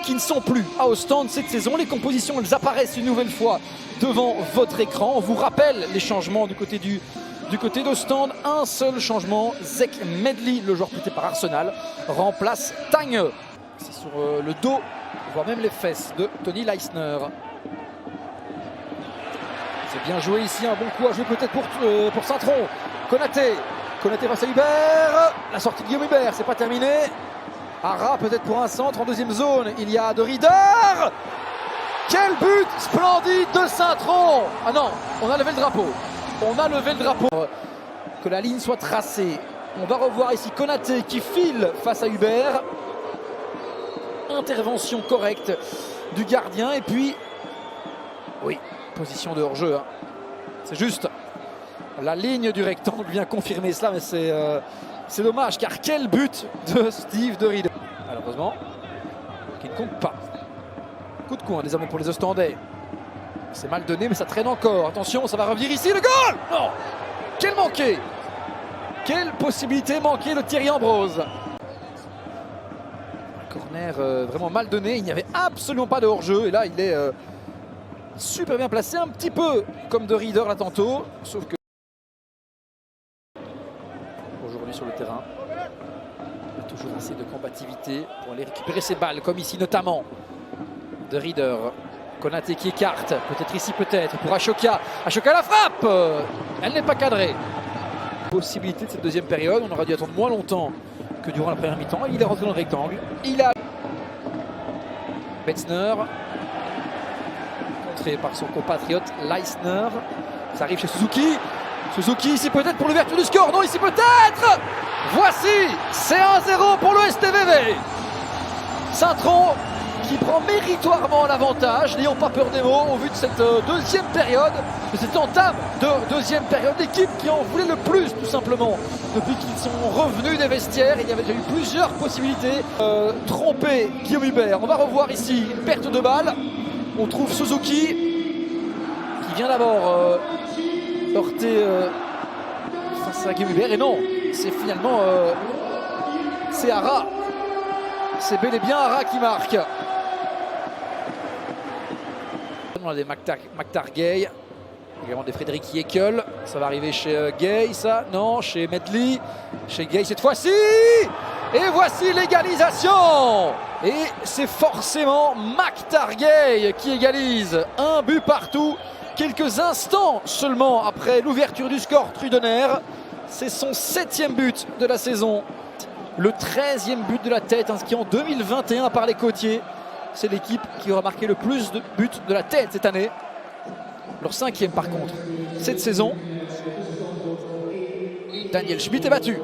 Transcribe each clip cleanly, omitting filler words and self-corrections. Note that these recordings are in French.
Qui ne sont plus à Ostende cette saison. Les compositions, elles apparaissent une nouvelle fois devant votre écran. On vous rappelle les changements du côté d'Ostende. Un seul changement, Zek Medley, le joueur prêté par Arsenal, remplace Tagne. C'est sur le dos, voire même les fesses de Tony Leisner. C'est bien joué ici, un bon coup à jouer peut-être pour Saint-Tron. Konaté face à Hubert. La sortie de Guillaume Hubert, c'est pas terminé. Hara peut-être pour un centre en deuxième zone. Il y a De Ridder. Quel but splendide de Saint-Tron. Ah non, on a levé le drapeau. Que la ligne soit tracée. On va revoir ici Konaté qui file face à Hubert. Intervention correcte du gardien. Et puis, oui, position de hors-jeu. Hein. C'est juste. La ligne du rectangle vient confirmer cela, mais c'est dommage, car quel but de Steve De Ridder. Malheureusement, qui ne compte pas. Coup de coin désormais pour les Ostendais. C'est mal donné, mais ça traîne encore. Attention, ça va revenir ici, le goal! Non! Quel manqué! Quelle possibilité manquée de Thierry Ambrose. Un corner vraiment mal donné, il n'y avait absolument pas de hors-jeu. Et là, il est super bien placé, un petit peu comme De Ridder là tantôt. Sauf que aujourd'hui sur le terrain, il y a toujours assez de combativité pour aller récupérer ses balles, comme ici notamment. De Ridder, Konaté qui écarte, peut-être ici, peut-être pour Ashoka. Ashoka la frappe, elle n'est pas cadrée. Possibilité de cette deuxième période, on aurait dû attendre moins longtemps que durant la première mi-temps. Il est rentré dans le rectangle, il a Betzner, contré par son compatriote Leisner. Ça arrive chez Suzuki. Suzuki ici peut-être pour l'ouverture du score. Non, ici peut-être. Voici, c'est 1-0 pour le STVV. Saint-Tron qui prend méritoirement l'avantage. N'ayons pas peur des mots au vu de cette deuxième période, de cette entame de deuxième période. L'équipe qui en voulait le plus tout simplement. Depuis qu'ils sont revenus des vestiaires, il y avait déjà eu plusieurs possibilités. Tromper Guillaume Hubert. On va revoir ici une perte de balle. On trouve Suzuki qui vient d'abord heurter face à Guillaume Hubert. Et non, c'est finalement c'est Hara. C'est bel et bien Hara qui marque. On a des Maktar Gay, également des Frédéric Yekel. Ça va arriver chez Gay, ça. Non, chez Medley. Chez Gay cette fois-ci. Et voici l'égalisation. Et c'est forcément Maktar Gay qui égalise. Un but partout. Quelques instants seulement après l'ouverture du score Trudener. C'est son 7e but de la saison. Le 13e but de la tête inscrit en 2021 par les Côtiers. C'est l'équipe qui aura marqué le plus de buts de la tête cette année. Leur 5e par contre cette saison. Daniel Schmitt est battu.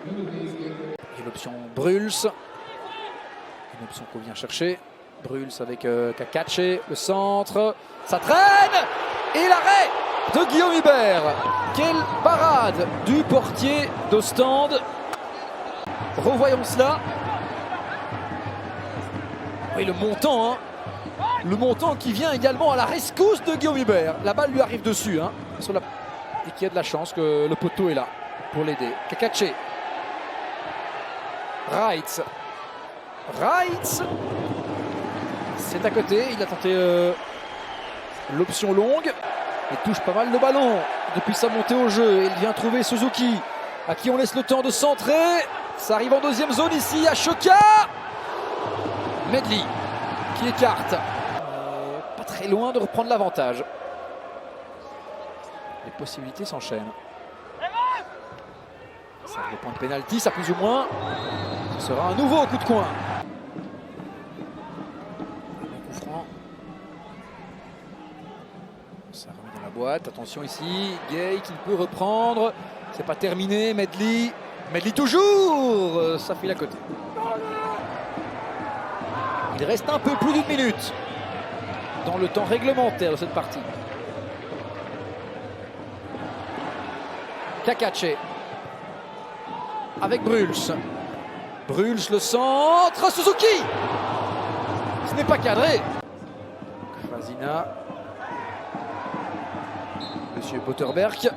Et l'option Bruls. Une option qu'on vient chercher. Bruls avec Kakache, le centre. Ça traîne. Et l'arrêt de Guillaume Hubert. Quelle parade du portier d'Ostende. Revoyons cela. Oui, le montant, hein. Le montant qui vient également à la rescousse de Guillaume Hubert. La balle lui arrive dessus, hein, et qui a de la chance que le poteau est là pour l'aider. Kakache. Reitz. C'est à côté. Il a tenté l'option longue. Il touche pas mal le ballon depuis sa montée au jeu. Il vient trouver Suzuki, à qui on laisse le temps de centrer. Ça arrive en deuxième zone ici, Ashoka. Medley qui écarte. Pas très loin de reprendre l'avantage. Les possibilités s'enchaînent. Ça arrive au point de pénalty, ça plus ou moins. Ce sera un nouveau coup de coin. Coup franc. Ça remet dans la boîte. Attention ici, Gay qui peut reprendre. C'est pas terminé, Medley toujours. Ça file à côté. Il reste un peu plus d'une minute dans le temps réglementaire de cette partie. Kakache avec Bruls. Bruls le centre. Suzuki. Ce n'est pas cadré. Kvasina. Monsieur Potterberg.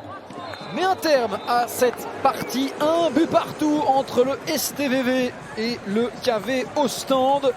met un terme à cette partie. Un but partout entre le STVV et le KV Ostende.